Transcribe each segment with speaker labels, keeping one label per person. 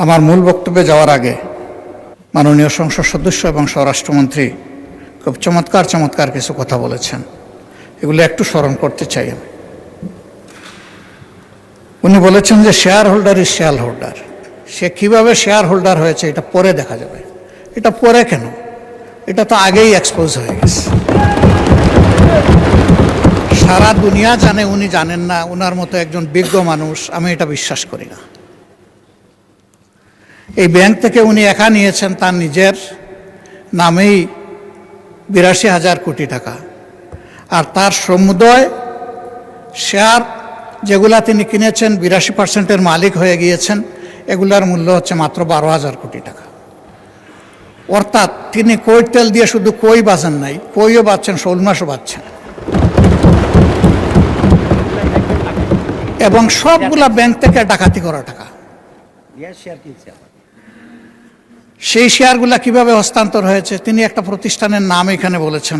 Speaker 1: আমার মূল বক্তব্যে যাওয়ার আগে মাননীয় সংসদ সদস্য এবং স্বরাষ্ট্রমন্ত্রী খুব চমৎকার কিছু কথা বলেছেন, এগুলো একটু স্মরণ করতে চাই আমি। উনি বলেছেন যে share holder is share holder. সে কিভাবে শেয়ার হোল্ডার হয়েছে এটা পরে দেখা যাবে। এটা পরে কেন? এটা তো আগেই এক্সপোজ হয়ে গেছে, সারা দুনিয়া জানে। উনি জানেন না? উনার মতো একজন বিজ্ঞ মানুষ, আমি এটা বিশ্বাস করি না। এই ব্যাংক থেকে উনি একা নিয়েছেন তার নিজের নামেই ৮২,০০০ কোটি টাকা, আর তার সমুদয় শেয়ার যেগুলা তিনি কিনেছেন ৮২% মালিক হয়ে গিয়েছেন, এগুলার মূল্য হচ্ছে মাত্র ১২,০০০ কোটি টাকা। অর্থাৎ তিনি কইর তেল দিয়ে শুধু কই বাজেন নাই, কইও বাচ্ছেন, শোল মাছও বাচ্ছেন, এবং সবগুলা ব্যাংক থেকে ডাকাতি করা টাকা। সেই শেয়ারগুলা কিভাবে হস্তান্তর হয়েছে তিনি একটা প্রতিষ্ঠানের নাম এখানে বলেছেন,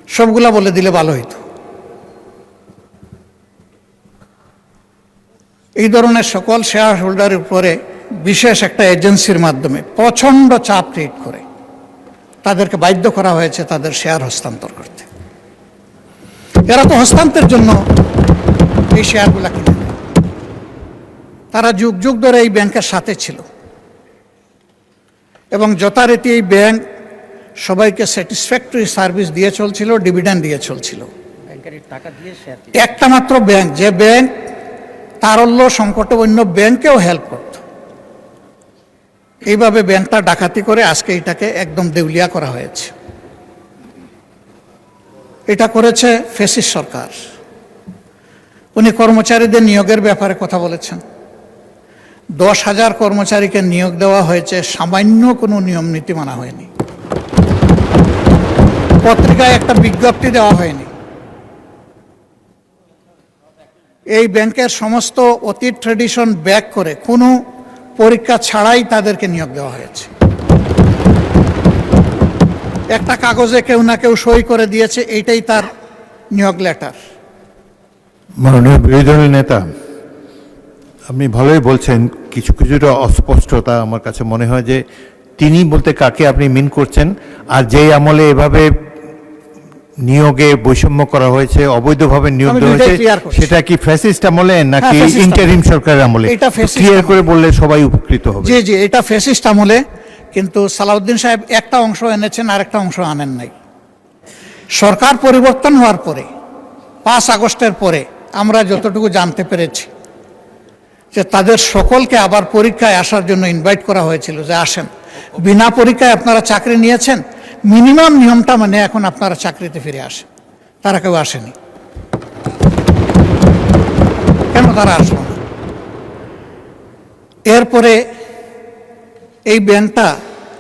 Speaker 1: সবগুলা বলে দিলে ভালো হইতো। এই ধরনের সকল শেয়ার হোল্ডারের উপরে বিশেষ একটা এজেন্সির মাধ্যমে প্রচণ্ড চাপ ক্রিয়েট করে তাদেরকে বাধ্য করা হয়েছে তাদের শেয়ার হস্তান্তর করতে। এরা তো হস্তান্তরের জন্য এই শেয়ারগুলা কিনে নেয়। তারা যুগ যুগ ধরে এই ব্যাংকের সাথে ছিল এবং যথারীতি এই ব্যাংক সবাইকে স্যাটিসফ্যাক্টরি সার্ভিস দিয়ে চলছিল, ডিভিডেন্ড দিয়ে চলছিল। একটা মাত্র ব্যাংক, যে ব্যাংক তারল্য সংকটে অন্য ব্যাংকেও হেল্প করত, এইভাবে ব্যাংকটা ডাকাতি করে আজকে এটাকে একদম দেউলিয়া করা হয়েছে। এটা করেছে ফ্যাসিস্ট সরকার। উনি কর্মচারীদের নিয়োগের ব্যাপারে কথা বলেছেন। ১০,০০০ কর্মচারীকে নিয়োগ দেওয়া হয়েছে, সামান্য কোনো নিয়ম নীতি মানা হয়নি, পত্রিকায় একটা বিজ্ঞপ্তি দেওয়া হয়নি। এই ব্যাংকের সমস্ত অতীত ট্রেডিশন ব্যাক করে কোনো পরীক্ষা ছাড়াই তাদেরকে নিয়োগ দেওয়া হয়েছে। একটা কাগজে কেউ না কেউ সই করে দিয়েছে, এইটাই তার নিয়োগ লেটার।
Speaker 2: মাননীয় বিরোধী দলের নেতা, আপনি ভালোই বলছেন, কিছুটা অস্পষ্টতা আমার কাছে মনে হয় যে তিনি বলতে কাকে আপনি মিন করছেন, আর যেই আমলে এভাবে নিয়োগে বৈষম্য করা হয়েছে, অবৈধভাবে নিয়োগ দেওয়া হয়েছে, সেটা কি ফ্যাসিস্ট আমলে নাকি ইন্টারিম সরকারের আমলে? ক্লিয়ার করে বললে সবাই উপকৃত হবে।
Speaker 1: জি জি, এটা ফ্যাসিস্ট আমলে, কিন্তু সালাউদ্দিন সাহেব একটা অংশ এনেছেন, আরেকটা অংশ আনেন নাই। সরকার পরিবর্তন হওয়ার পরে ৫ আগস্টের পরে আমরা যতটুকু জানতে পেরেছি যে তাদের সকলকে আবার পরীক্ষায় আসার জন্য ইনভাইট করা হয়েছিল, যে আসেন, বিনা পরীক্ষায় আপনারা চাকরি নিয়েছেন, মিনিমাম নিয়মটা মানে এখন আপনারা চাকরিতে ফিরে আসেন। তারা কেউ আসেনি। কেন তারা আসলো না? এরপরে এই ব্যাংকটা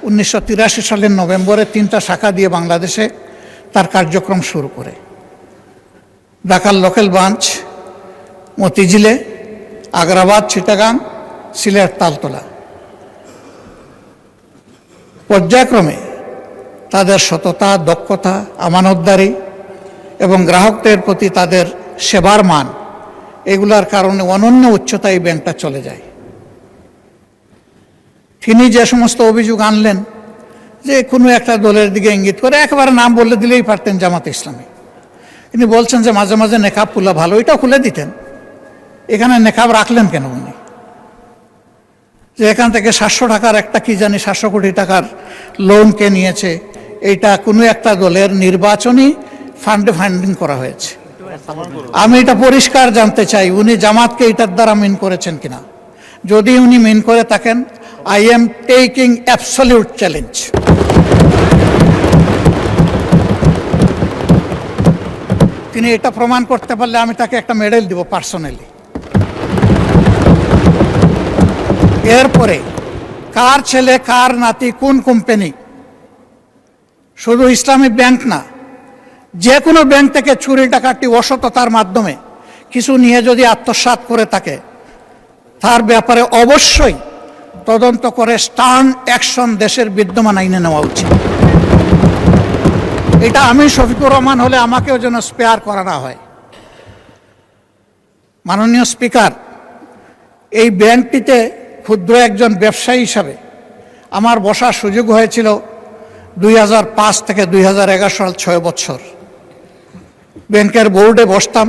Speaker 1: ১৯৮৩ সালের নভেম্বরে ৩টা শাখা দিয়ে বাংলাদেশে তার কার্যক্রম শুরু করে। ঢাকার লোকাল ব্রাঞ্চ মতিঝিলে, আগ্রাবাদ, চিটাগাং, সিলেট, তালতলা। পর্যায়ক্রমে তাদের সততা, দক্ষতা, আমানতদারি এবং গ্রাহকদের প্রতি তাদের সেবার মান, এগুলার কারণে অনন্য উচ্চতায় এই ব্যাংকটা চলে যায়। তিনি যে সমস্ত অভিযোগ আনলেন, যে কোনো একটা দলের দিকে ইঙ্গিত করে, একেবারে নাম বলে দিলেই পারতেন জামাত ইসলামী। তিনি বলছেন যে মাঝে মাঝে নেকাব খুলা ভালো, এটাও খুলে দিতেন। এখানে নেকাব রাখলেন কেন উনি? যে এখান থেকে ৭০০ টাকার একটা কি জানি ৭০০ কোটি টাকার লোন কে নিয়েছে, এইটা কোনো একটা দলের নির্বাচনী ফান্ডিং করা হয়েছে। আমি এটা পরিষ্কার জানতে চাই, উনি জামাতকে এটার দ্বারা মিন করেছেন কিনা। যদি উনি মিন করে থাকেন, I am taking absolute challenge. তিনি এটা প্রমাণ করতে পারলে আমি তাকে একটা মেডেল দিব পার্সোনালি। এরপরে কার ছেলে, কার নাতি, কোন কোম্পানি, শুধু ইসলামী ব্যাংক না, যে কোনো ব্যাংক থেকে চুরি ডাকাতি অসততার মাধ্যমে কিছু নিয়ে যদি আত্মসাৎ করে থাকে, তার ব্যাপারে অবশ্যই তদন্ত করে স্টার্ন অ্যাকশন দেশের বিদ্যমান আইনে নেওয়া উচিত। এটা আমি শফিকুর রহমান হলে আমাকেও যেন স্পেয়ার করা না হয়। মাননীয় স্পিকার, এই ব্যাংকটিতে ক্ষুদ্র একজন ব্যবসায়ী হিসাবে আমার বসার সুযোগ হয়েছিল 2005 থেকে 2011 সাল 6 বছর। ব্যাংকের বোর্ডে বসতাম,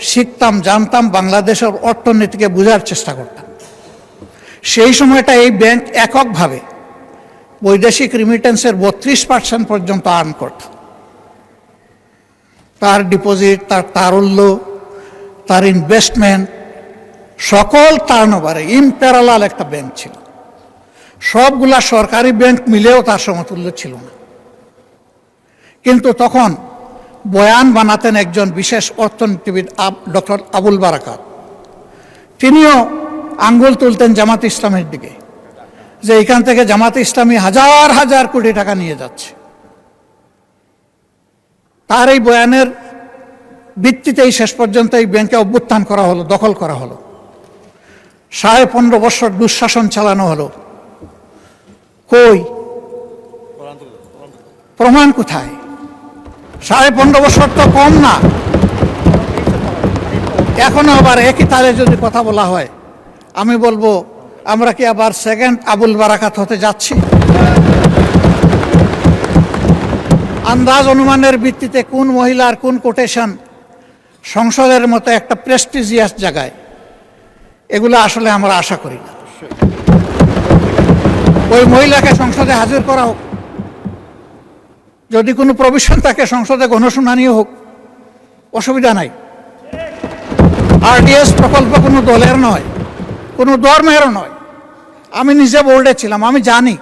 Speaker 1: শিখতাম, জানতাম, বাংলাদেশের অর্থনীতিকে বোঝার চেষ্টা করতাম। সেই সময়টা এই ব্যাংক এককভাবে বৈদেশিক রিমিটেন্সের 32% পর্যন্ত আর্ন করত। তার ডিপোজিট, তার তারল্য, তার ইনভেস্টমেন্ট, সকল টার্নওভারে ইম্প্যারালাল একটা ব্যাংক ছিল। সবগুলা সরকারি ব্যাংক মিলেও তার সমতুল্য ছিল না। কিন্তু তখন বয়ান বানাতেন একজন বিশেষ অর্থনীতিবিদ ডক্টর আবুল বারাকাত। তিনিও আঙ্গুল তুলতেন জামাত ইসলামের দিকে, যে এখান থেকে জামাত ইসলামী হাজার হাজার কোটি টাকা নিয়ে যাচ্ছে। তার এই বয়ানের ভিত্তিতেই শেষ পর্যন্ত এই ব্যাংকে অভ্যুত্থান করা হলো, দখল করা হলো। 15.5 বছর দুঃশাসন চালানো হলো। কই প্রমাণ কোথায়? 15.5 বছর তো কম না। এখনো আবার একই তালে যদি কথা বলা হয়, আমি বলবো আমরা কি আবার সেকেন্ড আবুল বারাকাত হতে যাচ্ছি? আন্দাজ অনুমানের ভিত্তিতে কোন মহিলার কোন কোটেশন সংসদের মতো একটা প্রেস্টিজিয়াস জায়গায়, এগুলো আসলে আমরা আশা করি না। ওই মহিলাকে সংসদে হাজির করা হোক, যদি কোনো প্রভিশন থাকে সংসদে গণশুনানিও হোক, অসুবিধা নাই। আরডিএস প্রকল্প কোনো দলের নয়, কোনো ধর্মেরও নয়। আমি নিজে বোর্ডে ছিলাম, আমি জানি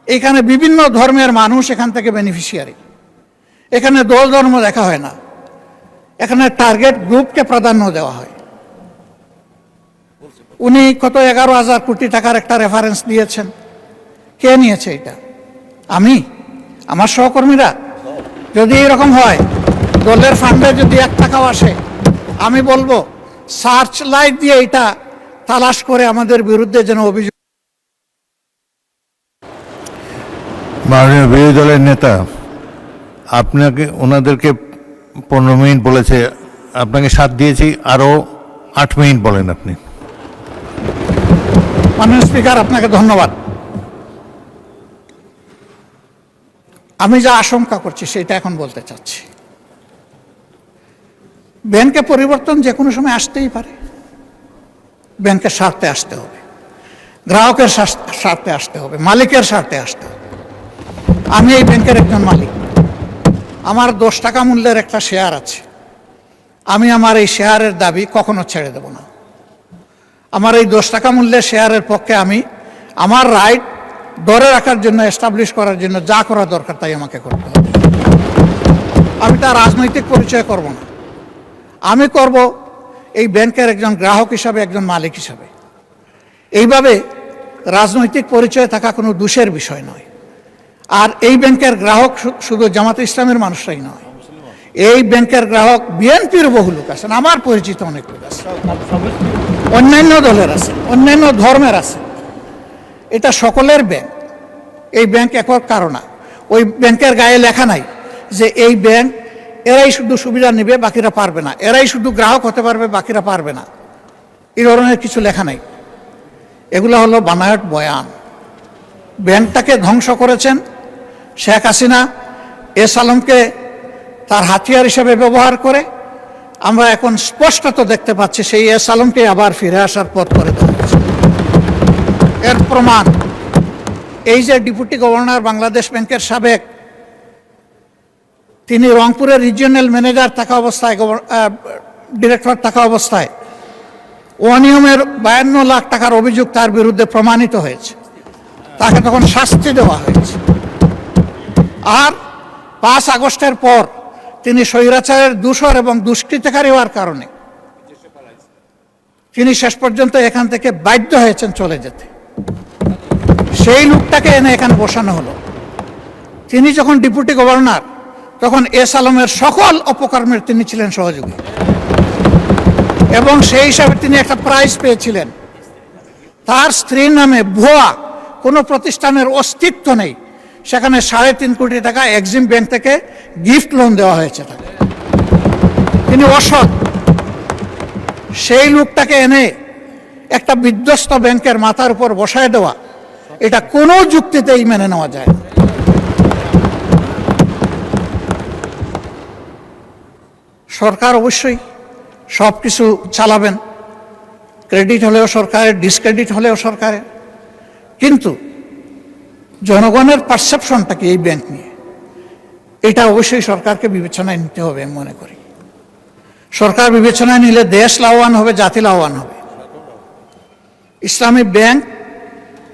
Speaker 1: এখানে বিভিন্ন ধর্মের মানুষ এখান থেকে বেনিফিশিয়ারি। এখানে দল ধর্ম দেখা হয় না, এখানে টার্গেট গ্রুপকে প্রাধান্য দেওয়া হয়। উনি কত 11,000 কোটি টাকার একটা রেফারেন্স দিয়েছেন। কে নিয়েছে এটা? আমি? আমার সহকর্মীরা? যদি এরকম হয়, দলের ফান্ডে যদি 1 টাকাও আসে, আমি বলবো সার্চ লাইট দিয়ে এটা তালাশ করে আমাদের বিরুদ্ধে যেন অভিযোগ।
Speaker 2: মাননীয় বিরোধী দলের নেতা আপনাকে, ওনাদেরকে 15 মিনিট বলেছে, আপনাকে 7 দিয়েছি, আরও 8 মিনিট বলেন আপনি।
Speaker 1: মাননীয় স্পিকার, আপনাকে ধন্যবাদ। আমি যা আশঙ্কা করছি সেটা এখন বলতে চাচ্ছি। ব্যাংকে পরিবর্তন যে কোনো সময় আসতেই পারে। ব্যাংকের স্বার্থে আসতে হবে, গ্রাহকের স্বার্থে আসতে হবে, মালিকের স্বার্থে আসতে হবে। আমি এই ব্যাংকের একজন মালিক। আমার 10 টাকা মূল্যের একটা শেয়ার আছে। আমি আমার এই শেয়ারের দাবি কখনো ছেড়ে দেব না। আমার এই 10 টাকা মূল্যের শেয়ারের পক্ষে আমি আমার রাইট ধরে রাখার জন্য, এস্টাবলিশ করার জন্য যা করা দরকার তাই আমাকে করতে হবে। আমি তার রাজনৈতিক পরিচয় করব না। আমি করব এই ব্যাংকের একজন গ্রাহক হিসাবে, একজন মালিক হিসাবে। এইভাবে রাজনৈতিক পরিচয় থাকা কোনো দোষের বিষয় নয়। আর এই ব্যাংকের গ্রাহক শুধু জামাত ইসলামের মানুষরাই নয়, এই ব্যাংকের গ্রাহক বিএনপির বহু লোক আছেন, আমার পরিচিত অনেক লোক আছে, অন্যান্য দলের আছে, অন্যান্য ধর্মের আছে। এটা সকলের ব্যাংক। এই ব্যাংক একক কারো না। ওই ব্যাংকের গায়ে লেখা নাই যে এই ব্যাংক এরাই শুধু সুবিধা নেবে, বাকিরা পারবে না, এরাই শুধু গ্রাহক হতে পারবে, বাকিরা পারবে না। এই ধরনের কিছু লেখা নাই। এগুলো হলো বানায়ট বয়ান। ব্যাংকটাকে ধ্বংস করেছেন শেখ হাসিনা এস আলমকে তার হাতিয়ার হিসেবে ব্যবহার করে। আমরা এখন স্পষ্টত দেখতে পাচ্ছি সেই এস আলমকে আবার ফিরে আসার পথ করে দেওয়া হয়েছে। এর প্রমাণ এই যে ডেপুটি গভর্নর বাংলাদেশ ব্যাংকের সাবেক, তিনি রংপুরের রিজিওনাল ম্যানেজার থাকা অবস্থায়, ডিরেক্টর থাকা অবস্থায় অনিয়মের 52 লাখ টাকার অভিযোগ তার বিরুদ্ধে প্রমাণিত হয়েছে। তাকে তখন শাস্তি দেওয়া হয়েছে। আর 5 আগস্টের পর তিনি স্বৈরাচারের দূষর এবং দুষ্কৃতকারী হওয়ার কারণে তিনি শেষ পর্যন্ত এখান থেকে বাধ্য হয়েছেন চলে যেতে। সেই লোকটাকে এনে এখানে বসানো হলো। তিনি যখন ডেপুটি গভর্নর, তখন এস আলমের সকল অপকর্মের তিনি ছিলেন সহযোগী, এবং সেই হিসাবে তিনি একটা প্রাইজ পেয়েছিলেন। তার স্ত্রীর নামে ভুয়া কোনো প্রতিষ্ঠানের অস্তিত্ব নেই, সেখানে 3.5 কোটি টাকা এক্সিম ব্যাংক থেকে গিফট লোন দেওয়া হয়েছে তাকে। তিনি অসৎ। সেই লোকটাকে এনে একটা বিধ্বস্ত ব্যাংকের মাথার উপর বসায় দেওয়া, এটা কোনো যুক্তিতেই মেনে নেওয়া যায় না। সরকার অবশ্যই সব কিছু চালাবেন, ক্রেডিট হলেও সরকারের, ডিসক্রেডিট হলেও সরকারের, কিন্তু জনগণের পারসেপশনটা কি এই ব্যাংক নিয়ে, এটা অবশ্যই সরকারকে বিবেচনায় নিতে হবে আমি মনে করি। সরকার বিবেচনায় নিলে দেশ লাভবান হবে, জাতি লাভবান হবে। ইসলামী ব্যাংক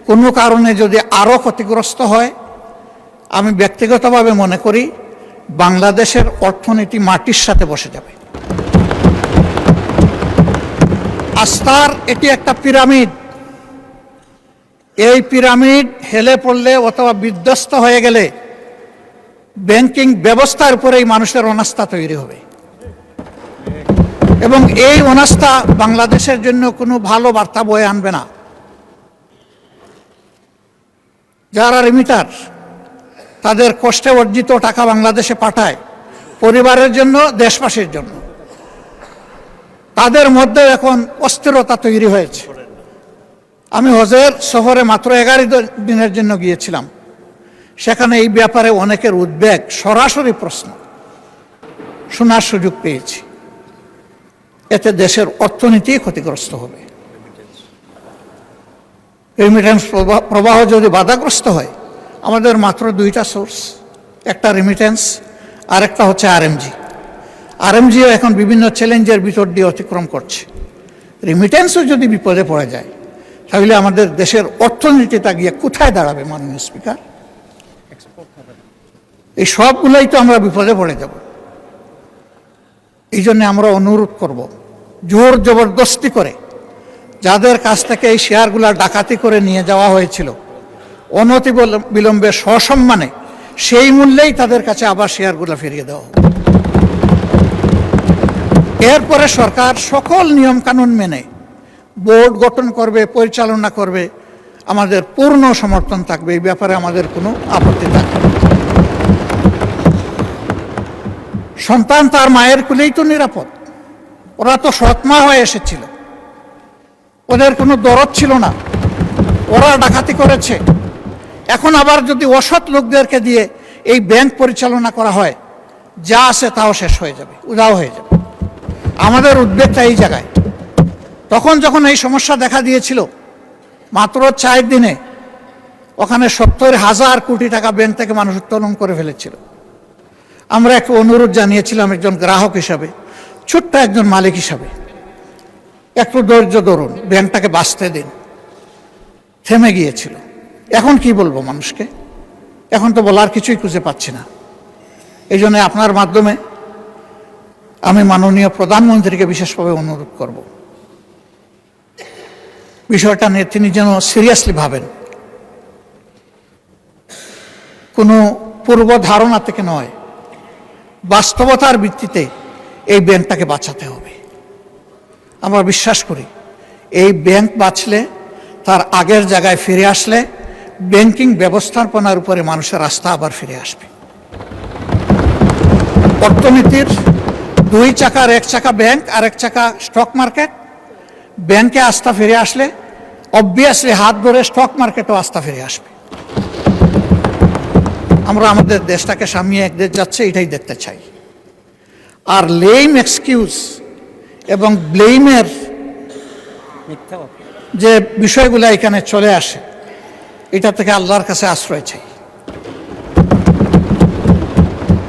Speaker 1: কোনো কারণে যদি আরও ক্ষতিগ্রস্ত হয়, আমি ব্যক্তিগতভাবে মনে করি বাংলাদেশের অর্থনীতি মাটির সাথে বসে যাবে। আস্থার এটি একটা পিরামিড, এই পিরামিড হেলে পড়লে অথবা বিধ্বস্ত হয়ে গেলে ব্যাংকিং ব্যবস্থার উপরেই মানুষের অনাস্থা তৈরি হবে, এবং এই অনাস্থা বাংলাদেশের জন্য কোনো ভালো বার্তা বয়ে আনবে না। যারা রিমিটার, তাদের কষ্টে অর্জিত টাকা বাংলাদেশে পাঠায় পরিবারের জন্য, দেশবাসীর জন্য, তাদের মধ্যে এখন অস্থিরতা তৈরি হয়েছে। আমি হজের সফরে মাত্র 11 দিনের জন্য গিয়েছিলাম, সেখানে এই ব্যাপারে অনেকের উদ্বেগ, সরাসরি প্রশ্ন শোনার সুযোগ পেয়েছি। এতে দেশের অর্থনীতি ক্ষতিগ্রস্ত হবে। রেমিটেন্স প্রবাহ যদি বাধাগ্রস্ত হয়, আমাদের মাত্র 2টা সোর্স, একটা রেমিটেন্স আর একটা হচ্ছে আরএমজি। আরএমজিও এখন বিভিন্ন চ্যালেঞ্জের ভিতর দিয়ে অতিক্রম করছে। রেমিটেন্সও যদি বিপদে পড়ে যায়, তাহলে আমাদের দেশের অর্থনীতিটা গিয়ে কোথায় দাঁড়াবে মাননীয় স্পিকার? এই সবগুলোই তো আমরা বিপদে পড়ে যাব। এই জন্য আমরা অনুরোধ করব, জোর জবরদস্তি করে যাদের কাছ থেকে এই শেয়ারগুলা ডাকাতি করে নিয়ে যাওয়া হয়েছিল, অনতি বিলম্বে সসম্মানে সেই মূল্যেই তাদের কাছে আবার শেয়ারগুলো ফিরিয়ে দেওয়া হবে। এরপরে সরকার সকল নিয়মকানুন মেনে বোর্ড গঠন করবে, পরিচালনা করবে, আমাদের পূর্ণ সমর্থন থাকবে, এই ব্যাপারে আমাদের কোনো আপত্তি থাকবে না। সন্তান তার মায়ের কুলেই তো নিরাপদ। ওরা তো সৎমা হয়ে এসেছিল, ওদের কোনো দরদ ছিল না, ওরা ডাকাতি করেছে। এখন আবার যদি অসৎ লোকদেরকে দিয়ে এই ব্যাংক পরিচালনা করা হয়, যা আছে তাও শেষ হয়ে যাবে, উধাও হয়ে যাবে। আমাদের উদ্বেগটা এই জায়গায়। তখন যখন এই সমস্যা দেখা দিয়েছিল, মাত্র 4 দিনে ওখানে 70,000 কোটি টাকা ব্যাংক থেকে মানুষ উত্তোলন করে ফেলেছিল। আমরা একটু অনুরোধ জানিয়েছিলাম একজন গ্রাহক হিসাবে, ছোট্ট একজন মালিক হিসাবে, একটু ধৈর্য ধরুন, ব্যাংকটাকে বাঁচতে দিন। থেমে গিয়েছিল। এখন কি বলবো মানুষকে? এখন তো বলার কিছুই খুঁজে পাচ্ছি না। এই জন্য আপনার মাধ্যমে আমি মাননীয় প্রধানমন্ত্রীকে বিশেষভাবে অনুরোধ করব, বিষয়টা নিয়ে তিনি যেন সিরিয়াসলি ভাবেন। কোনো পূর্ব ধারণা থেকে নয়, বাস্তবতার ভিত্তিতে এই ব্যাংকটাকে বাঁচাতে হবে। আমরা বিশ্বাস করি এই ব্যাংক বাঁচলে, তার আগের জায়গায় ফিরে আসলে, ব্যাংকিং ব্যবস্থাপনার উপরে মানুষের আস্থা আবার ফিরে আসবে। অর্থনীতির 2 চাকার 1 চাকা ব্যাংক আর 1 চাকা স্টক মার্কেট, ব্যাংকে আস্থা ফিরে আসলে অবভিয়াসলি হাত ধরে স্টক মার্কেটও আস্থা ফিরে আসবে। আমরা আমাদের দেশটাকে সামনে এক দেশ যাচ্ছে, এটাই দেখতে চাই। আর লেম এক্সকিউজ এবং ব্লেমের যে বিষয়গুলো এখানে চলে আসে, এটা থেকে আল্লাহর কাছে আশ্রয় চাই।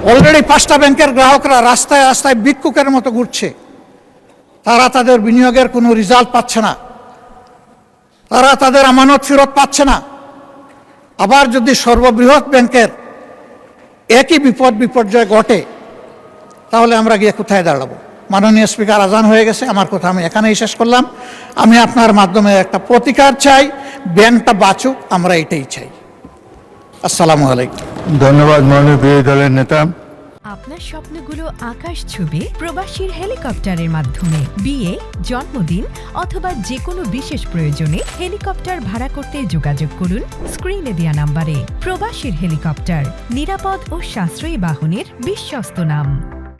Speaker 1: অলরেডি 5টা ব্যাংকের গ্রাহকরা রাস্তায় রাস্তায় ভিক্ষুকের মতো ঘুরছে। তারা তাদের বিনিয়োগের কোনো রেজাল্ট পাচ্ছে না, তারা তাদের আমানত ফেরত পাচ্ছে না। আবার যদি সর্ববৃহৎ ব্যাংকের একই বিপর্যয় ঘটে, তাহলে আমরা গিয়ে কোথায় দাঁড়াবো? মাননীয় স্পিকার, আজান হয়ে গেছে, আমার কথা আমি এখানেই শেষ করলাম। আমি আপনার মাধ্যমে একটা প্রতিকার চাই, ব্যাংকটা বাঁচুক, আমরা এটাই চাই। আসসালামু আলাইকুম।
Speaker 2: ধন্যবাদ মাননীয় বিরোধী দলের নেতা।
Speaker 3: আপনার স্বপ্নগুলো আকাশ ছুবে প্রবাসীর হেলিকপ্টারের মাধ্যমে। বিয়ে, জন্মদিন অথবা যে কোনো বিশেষ প্রয়োজনে হেলিকপ্টার ভাড়া করতে যোগাযোগ করুন স্ক্রিনে দেয়া নাম্বারে। প্রবাসীর হেলিকপ্টার, নিরাপদ ও সাশ্রয়ী বাহনের বিশ্বস্ত নাম।